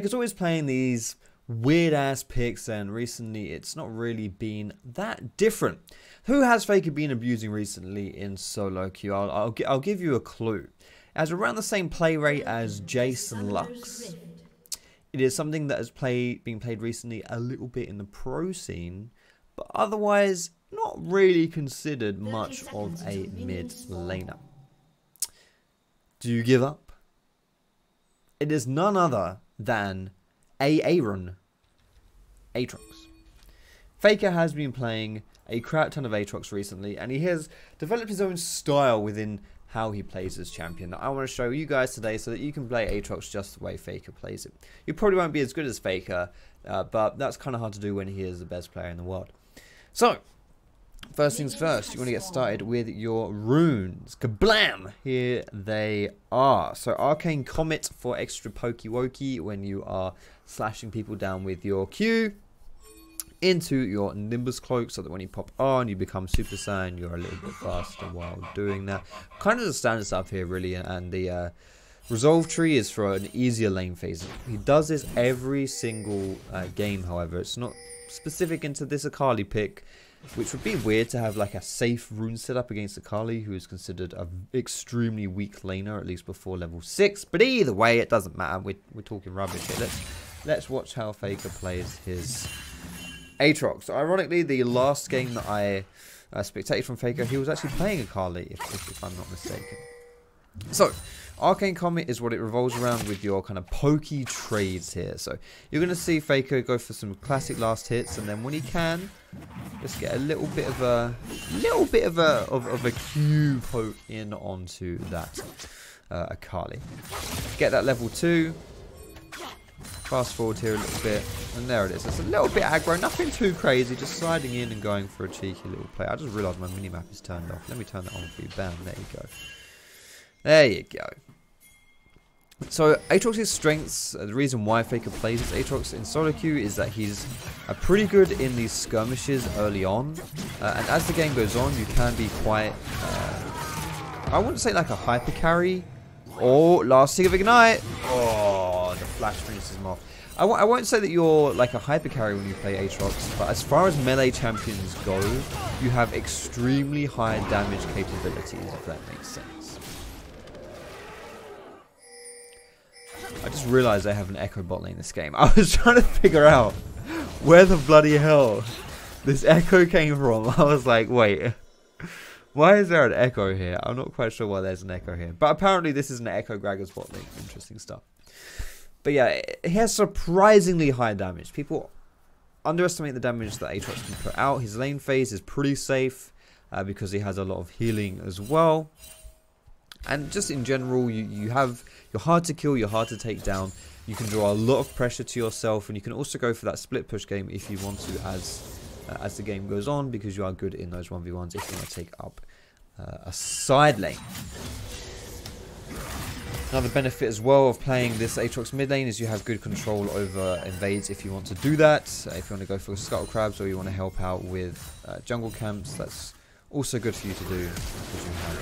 Faker's always playing these weird-ass picks, and recently it's not really been that different. Who has Faker been abusing recently in solo queue? I'll give you a clue. As around the same play rate as Jason Lux. It is something that has been played recently a little bit in the pro scene, but otherwise not really considered much of a mid laner. Do you give up? It is none other than Aaron Aatrox. Faker has been playing a crap ton of Aatrox recently, and he has developed his own style within how he plays as champion that I want to show you guys today so that you can play Aatrox just the way Faker plays it. You probably won't be as good as Faker, but that's kind of hard to do when he is the best player in the world. So, first things first, you want to get started with your runes. Kablam! Here they are. So, Arcane Comet for extra pokey wokey when you are slashing people down with your Q. Into your Nimbus Cloak so that when you pop on, you become Super Saiyan, you're a little bit faster while doing that. Kind of the standard stuff here, really, and the Resolve Tree is for an easier lane phase. He does this every single game, however. It's not specific into this Akali pick, which would be weird to have like a safe rune setup against Akali, who is considered an extremely weak laner, at least before level 6. But either way, it doesn't matter. We're talking rubbish here. Let's watch how Faker plays his Aatrox. So ironically, the last game that I spectated from Faker, he was actually playing Akali, if I'm not mistaken. So, Arcane Comet is what it revolves around with your kind of pokey trades here. So, you're going to see Faker go for some classic last hits, and then when he can, just get a little bit of a Q poke in onto that Akali. Get that level 2. Fast forward here a little bit, and there it is. It's a little bit aggro, nothing too crazy, just sliding in and going for a cheeky little play. I just realised my minimap is turned off. Let me turn that on for you. Bam, there you go. There you go. So, Aatrox's strengths, the reason why Faker plays his Aatrox in solo queue is that he's pretty good in these skirmishes early on. And as the game goes on, you can be quite, I wouldn't say like a hyper carry. Oh, last tick of Ignite. Oh, the flash finishes him off. I won't say that you're like a hyper carry when you play Aatrox, but as far as melee champions go, you have extremely high damage capabilities, if that makes sense. I just realized I have an Echo bot lane in this game. I was trying to figure out where the bloody hell this Echo came from. I was like, wait. Why is there an Echo here? I'm not quite sure why there's an Echo here. But apparently this is an Echo Gragas bot lane. Interesting stuff. But yeah, he has surprisingly high damage. People underestimate the damage that Aatrox can put out. His lane phase is pretty safe because he has a lot of healing as well. And just in general, you're hard to kill, you're hard to take down. You can draw a lot of pressure to yourself, and you can also go for that split push game if you want to as the game goes on, because you are good in those 1v1s if you want to take up a side lane. Another benefit as well of playing this Aatrox mid lane is you have good control over invades if you want to do that. If you want to go for scuttle crabs or you want to help out with jungle camps, that's also good for you to do because you have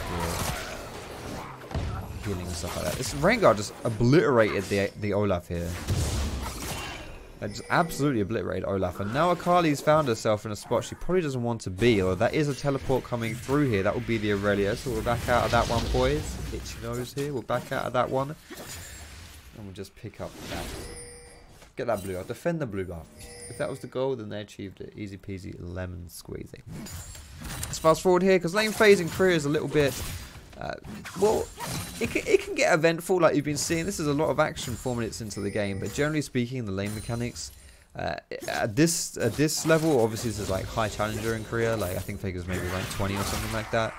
your healing and stuff like that. This Rengar just obliterated the Olaf here. Just absolutely obliterated Olaf, and now Akali's found herself in a spot she probably doesn't want to be, or that is a teleport coming through here. That would be the Aurelia, so we're back out of that one, boys. Itchy nose here, we're back out of that one. And we'll just pick up that. Get that blue, I'll defend the blue buff. If that was the goal, then they achieved it. Easy peasy, lemon squeezy. Let's fast forward here, because lane phase in Korea is a little bit... well, it can get eventful like you've been seeing. This is a lot of action 4 minutes into the game, but generally speaking, the lane mechanics at this level, obviously this is like high challenger in Korea. Like I think Faker's maybe like 20 or something like that.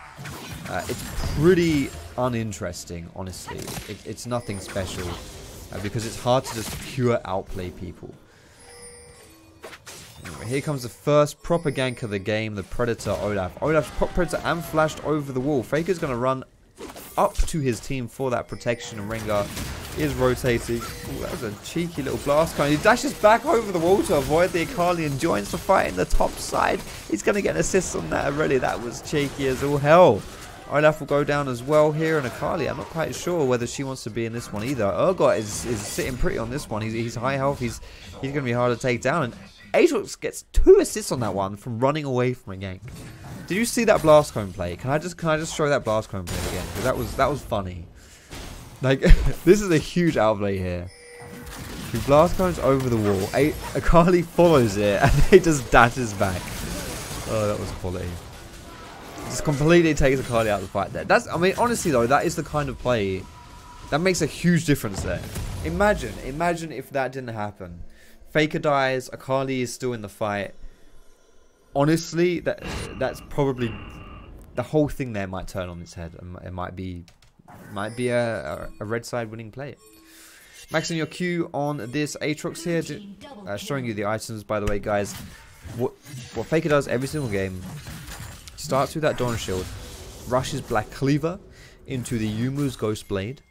It's pretty uninteresting, honestly. It's nothing special because it's hard to just pure outplay people. Anyway, here comes the first proper gank of the game, the Predator Olaf. Olaf's pop Predator and flashed over the wall. Faker's going to run up to his team for that protection, and Rengar is rotating. Ooh, that was a cheeky little blast cone. He dashes back over the wall to avoid the Akali and joins the fight in the top side. He's going to get an assist on that already. That was cheeky as all hell. Olaf will go down as well here, and Akali, I'm not quite sure whether she wants to be in this one either. Urgot is sitting pretty on this one. He's high health. He's going to be hard to take down. And Aatrox gets 2 assists on that one from running away from a gank. Did you see that blast cone play? Can I just show that blast cone play again? Because that was funny. Like this is a huge outplay here. He blast cones over the wall. Akali follows it and he just dashes back. Oh, that was quality. Just completely takes Akali out of the fight there. I mean, honestly though, that is the kind of play that makes a huge difference there. Imagine if that didn't happen. Faker dies, Akali is still in the fight. Honestly, that's probably the whole thing there might turn on its head. It might be a red side winning play. Maxing your Q on this Aatrox here, showing you the items by the way, guys. What Faker does every single game. Starts with that Dawn Shield, rushes Black Cleaver into the Yumu's Ghost Blade,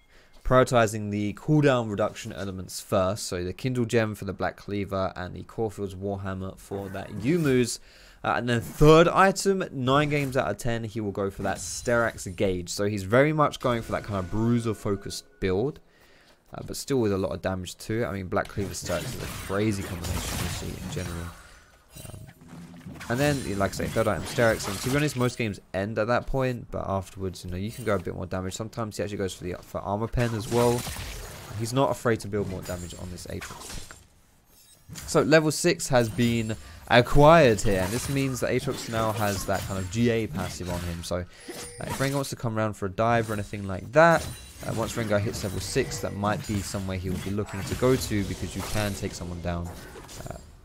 prioritizing the cooldown reduction elements first, so the Kindle Gem for the Black Cleaver and the Corefield's Warhammer for that Yumu's. And then third item, 9 games out of 10, he will go for that Sterak's Gauge. So he's very much going for that kind of bruiser-focused build, but still with a lot of damage too. I mean, Black Cleaver Sterak's is a crazy combination you see in general. And then, like I say, third item, Sterak's. And to be honest, most games end at that point, but afterwards, you know, you can go a bit more damage. Sometimes he actually goes for Armor Pen as well. He's not afraid to build more damage on this Aatrox pick. So, level 6 has been acquired here, and this means that Aatrox now has that kind of GA passive on him. So, if Rengar wants to come around for a dive or anything like that, once Rengar hits level 6, that might be somewhere he will be looking to go to, because you can take someone down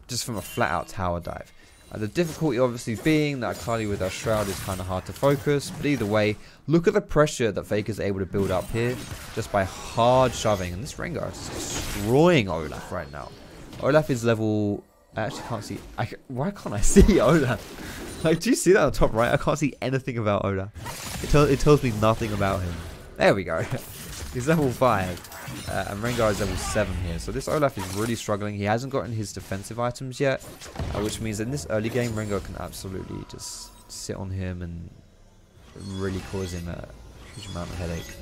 just from a flat-out tower dive. The difficulty obviously being that Akali with our Shroud is kind of hard to focus, but either way, look at the pressure that Faker's able to build up here just by hard shoving, and this Rengar is destroying Olaf right now. Olaf is level... I actually can't see... why can't I see Olaf? Like, do you see that on the top right? I can't see anything about Olaf. It tells me nothing about him. There we go. He's level 5. And Rengar is level 7 here. So this Olaf is really struggling. He hasn't gotten his defensive items yet. Which means in this early game, Rengar can absolutely just sit on him and really cause him a huge amount of headache.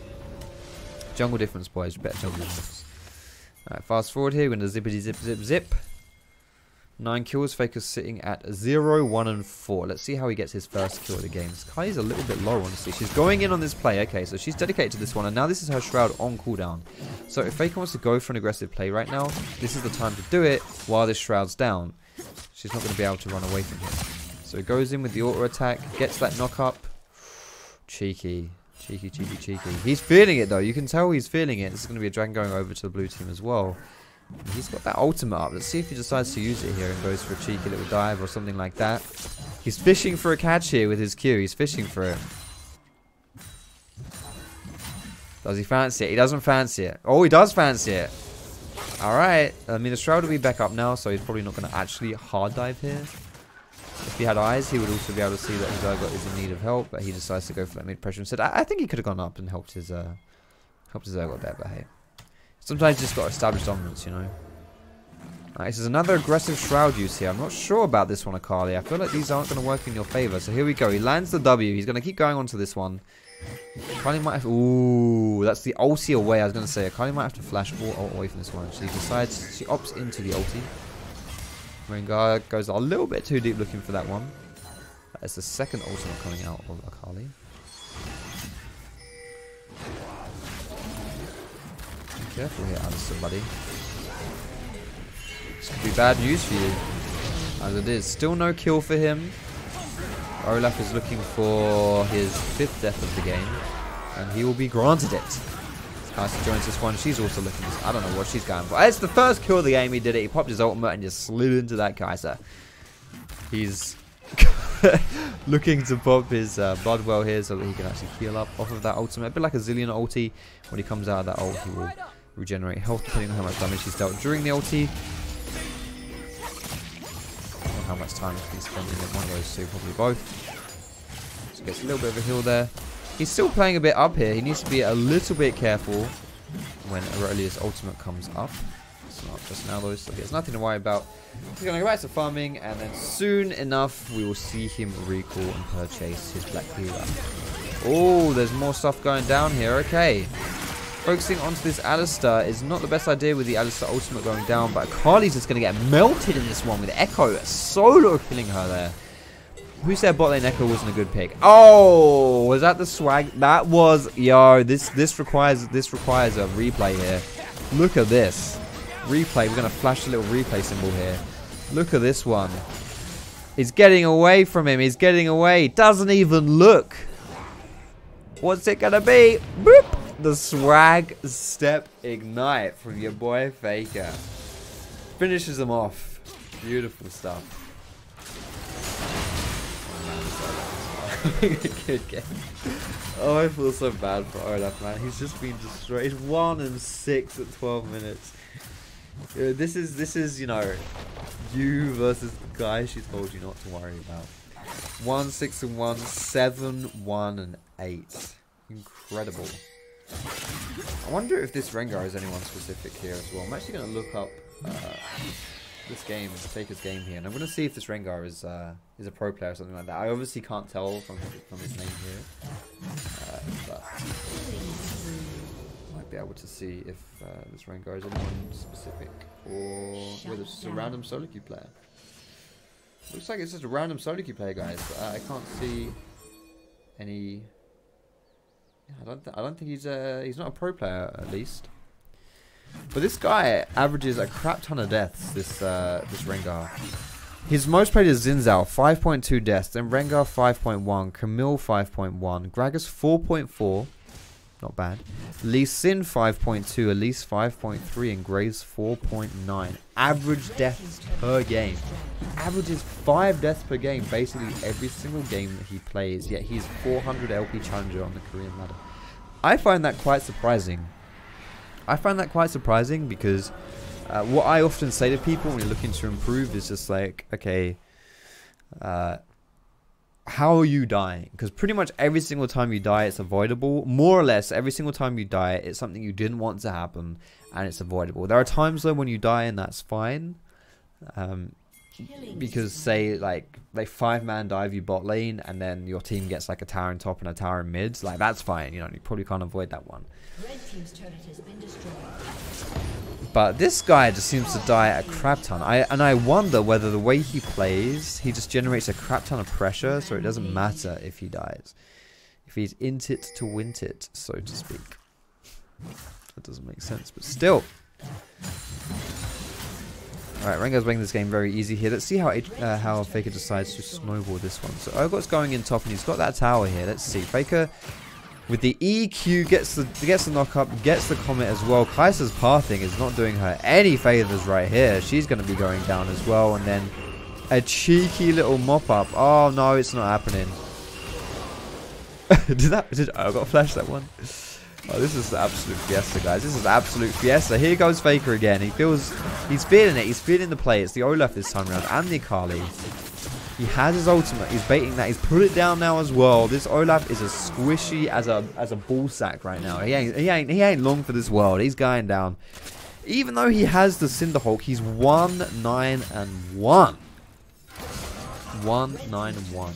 Jungle difference, boys. Better jungle difference. Alright, fast forward here. We're going to zippity zip zip zip. 9 kills. Faker's sitting at 0, 1, and 4. Let's see how he gets his first kill of the game. Kai's a little bit low, honestly. She's going in on this play. Okay, so she's dedicated to this one. And now this is her Shroud on cooldown. So if Faker wants to go for an aggressive play right now, this is the time to do it while this Shroud's down. She's not going to be able to run away from him. So he goes in with the auto attack. Gets that knock up. Cheeky. Cheeky, cheeky, cheeky. He's feeling it, though. You can tell he's feeling it. This is going to be a dragon going over to the blue team as well. He's got that ultimate up. Let's see if he decides to use it here and goes for a cheeky little dive or something like that. He's fishing for a catch here with his Q. He's fishing for it. Does he fancy it? He doesn't fancy it. Oh, he does fancy it. Alright. I mean, the Shroud will be back up now, so he's probably not going to actually hard dive here. If he had eyes, he would also be able to see that his Urgot is in need of help, but he decides to go for that mid pressure instead. I think he could have gone up and helped his Urgot there, but hey. Sometimes you just got to establish dominance, you know. Alright, this is another aggressive Shroud use here. I'm not sure about this one, Akali. I feel like these aren't going to work in your favor. So here we go. He lands the W. He's going to keep going on to this one. Akali might have... Ooh, that's the ulti away. I was going to say, Akali might have to flash all away from this one. So he decides... She opts into the ulti. Rengar goes a little bit too deep looking for that one. That's the second ultimate coming out of Akali. Careful here, Alistair, buddy. This could be bad news for you. As it is. Still no kill for him. Olaf is looking for his 5th death of the game. And he will be granted it. Kai'Sa joins this one. She's also looking for this. I don't know what she's going for. It's the first kill of the game. He did it. He popped his ultimate and just slid into that Kai'Sa. He's looking to pop his blood well here so that he can actually heal up off of that ultimate. A bit like a Zillion ulti. When he comes out of that ult, he will regenerate health depending on how much damage he's dealt during the ulti. Or how much time he's spending in one of those two, probably both. So gets a little bit of a heal there. He's still playing a bit up here. He needs to be a little bit careful when Aurelius' ultimate comes up. It's not just now though, so he has nothing to worry about. He's going to go back to farming, and then soon enough we will see him recall and purchase his Black Cleaver. Oh, there's more stuff going down here. Okay. Focusing onto this Alistar is not the best idea with the Alistar ultimate going down, but Akali's just going to get melted in this one with Echo. Solo killing her there. Who said bot lane Echo wasn't a good pick? Oh, was that the swag? That was, yo, this requires a replay here. Look at this. Replay, we're going to flash a little replay symbol here. Look at this one. He's getting away from him. He's getting away. Doesn't even look. What's it going to be? Boop. The swag step ignite from your boy Faker. Finishes them off. Beautiful stuff. Good game. Oh, I feel so bad for Olaf, man. He's just been destroyed. He's 1-6 at 12 minutes. This is, you know, you versus the guy she told you not to worry about. 1-6-1, 7-1-8. Incredible. I wonder if this Rengar is anyone specific here as well. I'm actually going to look up this game, Faker's game here, and I'm going to see if this Rengar is a pro player or something like that. I obviously can't tell from his name here, but might be able to see if this Rengar is anyone specific or whether it's just a random solo queue player. Looks like it's just a random solo queue player, guys. I can't see any. I don't think he's not a pro player at least. But this guy averages a crap ton of deaths. This Rengar. His most played is Xin Zhao, 5.2 deaths. Then Rengar 5.1, Camille 5.1, Gragas 4.4, not bad. Lee Sin 5.2, Elise 5.3, and Graves 4.9. Average deaths per game. Averages 5 deaths per game, basically every single game that he plays. Yet he's 400 LP challenger on the Korean ladder. I find that quite surprising. Because what I often say to people when you're looking to improve is just like, okay, how are you dying? Because pretty much every single time you die, it's avoidable. More or less, every single time you die, it's something you didn't want to happen, and it's avoidable. There are times though when you die, and that's fine. Because say like they 5-man dive you bot lane, and then your team gets like a tower in top and a tower in mids, like that's fine. You know, you probably can't avoid that one. Red team's turret has been destroyed. But this guy just seems to die a crap ton. I wonder whether the way he plays, he just generates a crap ton of pressure, so it doesn't matter if he dies. If he's int it to win it, so to speak. That doesn't make sense, but still. Alright, Rengar's making this game very easy here. Let's see how Faker decides to snowball this one. So Ogot's going in top, and he's got that tower here. Let's see. Faker with the EQ gets the knock up, gets the comet as well. Kai'Sa's pathing is not doing her any favors right here. She's going to be going down as well, and then a cheeky little mop up. Oh no, it's not happening. Did Ogot flash that one? Oh, this is the absolute fiesta, guys. This is absolute fiesta. Here goes Faker again. He's feeling it. He's feeling the play. It's the Olaf this time around, and the Akali. He has his ultimate. He's baiting that. He's put it down now as well. This Olaf is as squishy as a ball sack right now. He ain't long for this world. He's going down. Even though he has the Cinderhulk, he's 1-9-1. 1-9-1.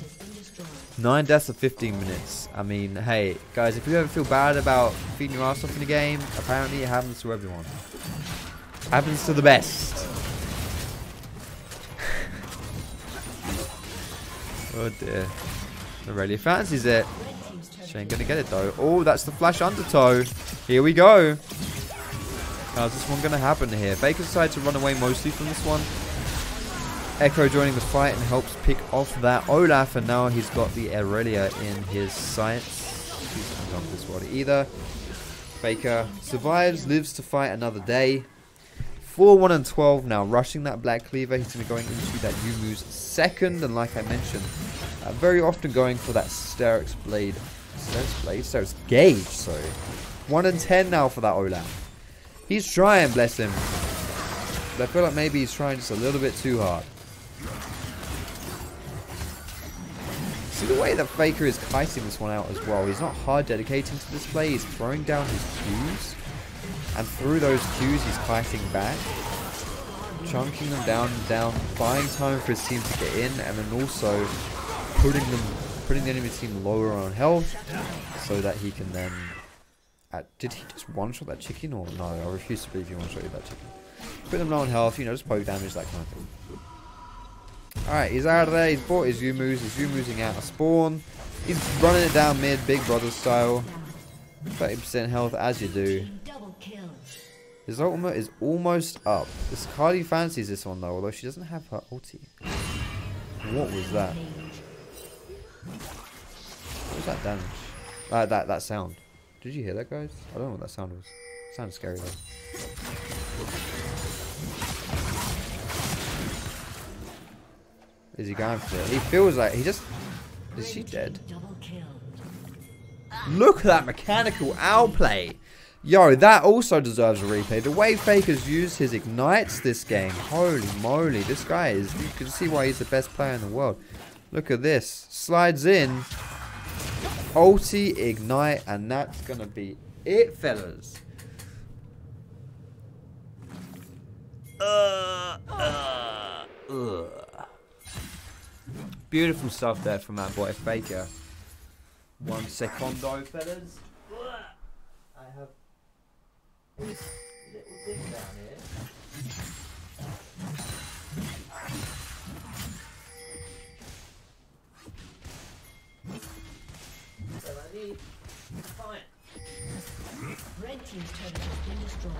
9 deaths of 15 minutes. I mean, hey, guys, if you ever feel bad about feeding your ass off in a game, apparently it happens to everyone. Happens to the best. Oh dear. Aurelia fancies it. She ain't gonna get it though. Oh, that's the flash undertow. Here we go. How's this one gonna happen here? Faker decides to run away mostly from this one. Echo joining the fight and helps pick off that Olaf, and now he's got the Aurelia in his sights. He's not on this one either. Faker survives, lives to fight another day. 4-1-12 now, rushing that Black Cleaver. He's going to be going into that Yumu's second, and like I mentioned, very often going for that Sterix Gauge, sorry. 1-10 now for that Olaf. He's trying, bless him. But I feel like maybe he's trying just a little bit too hard. See the way that Faker is kiting this one out as well. He's not hard dedicating to this play. He's throwing down his Qs. And through those Qs, he's kiting back. Chunking them down and down. Buying time for his team to get in. And then also putting putting the enemy team lower on health so that he can then... did he just one-shot that chicken or no? I refuse to believe he one-shot that chicken. Put them low on health, you know, just poke damage, that kind of thing. Alright, he's out of there. He's bought his Yumus. His Yumu's out of spawn. He's running it down mid, Big Brother style. 30% health as you do. His ultimate is almost up. This Cardi fancies this one though, although she doesn't have her ulti. What was that? What was that damage? That sound. Did you hear that, guys? I don't know what that sound was. It sounded scary though. Is he going for it? He feels like he just... Is she dead? Look at that mechanical outplay. Yo, that also deserves a replay. The way Faker's used his ignites this game. Holy moly. This guy is... You can see why he's the best player in the world. Look at this. Slides in. Ulti, ignite, and that's going to be it, fellas. Beautiful stuff there from that boy Faker. 1 secondo, fellas. I have little thing down here. That I need. Fine. Red team's turret has been destroyed.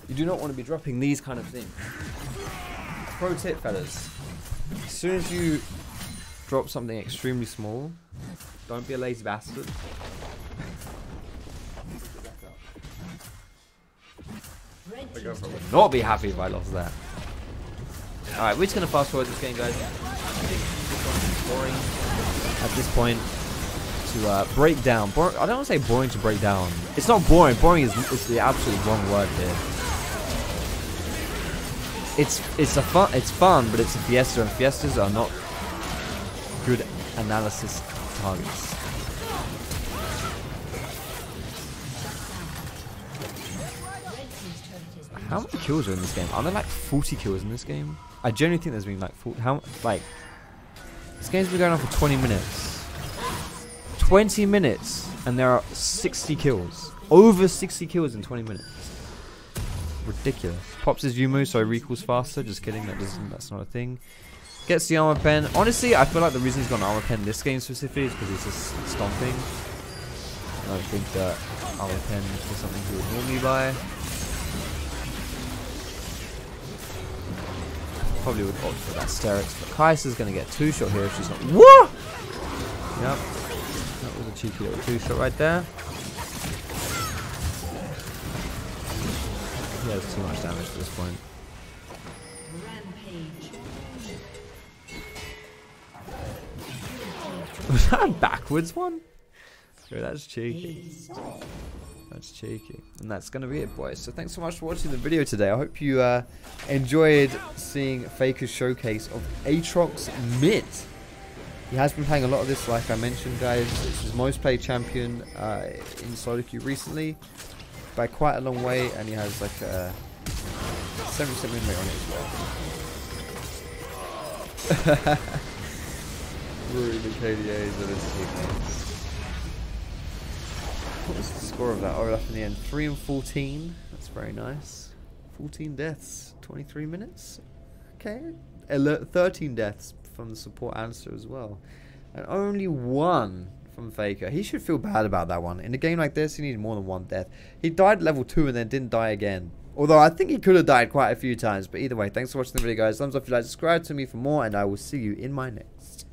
You do not want to be dropping these kind of things. Pro tip, fellas. As soon as you drop something extremely small, don't be a lazy bastard. I would not be happy if I lost that. Alright, we're just going to fast forward this game, guys. Boring at this point to break down. I don't want to say boring to break down. It's not boring. Boring is the absolute wrong word here. It's fun, but it's a fiesta, and fiestas are not good analysis targets. How many kills are in this game? Are there like 40 kills in this game? I genuinely think there's been like 40. This game's been going on for 20 minutes. 20 minutes, and there are 60 kills. Over 60 kills in 20 minutes. Ridiculous. Pops his Yumu, so he recalls faster. Just kidding, that's not a thing. Gets the armor pen. Honestly, I feel like the reason he's got an armor pen in this game specifically is because he's just stomping. I don't think that armor pen is something he would normally buy. Probably would opt for that Sterix, but Kai'Sa's gonna get 2-shot here if she's not. What? Yep. That was a cheeky little 2-shot right there. He has too much damage at this point. Was that a backwards one? Oh, that's cheeky. That's cheeky. And that's going to be it, boys. So thanks so much for watching the video today. I hope you enjoyed seeing Faker's showcase of Aatrox mid. He has been playing a lot of this, like I mentioned, guys. It's his most played champion in solo queue recently. By quite a long way, and he has like a 70% win rate on it as well. Really, the KDAs are his teammates. What was the score of that? Oh, up in the end, 3 and 14. That's very nice. 14 deaths, 23 minutes. Okay, 13 deaths from the support answer as well, and only 1 from Faker. He should feel bad about that one. In a game like this, he needed more than 1 death. He died level 2 and then didn't die again. Although I think he could have died quite a few times. But either way, thanks for watching the video, guys. Thumbs up if you like, subscribe to me for more, and I will see you in my next.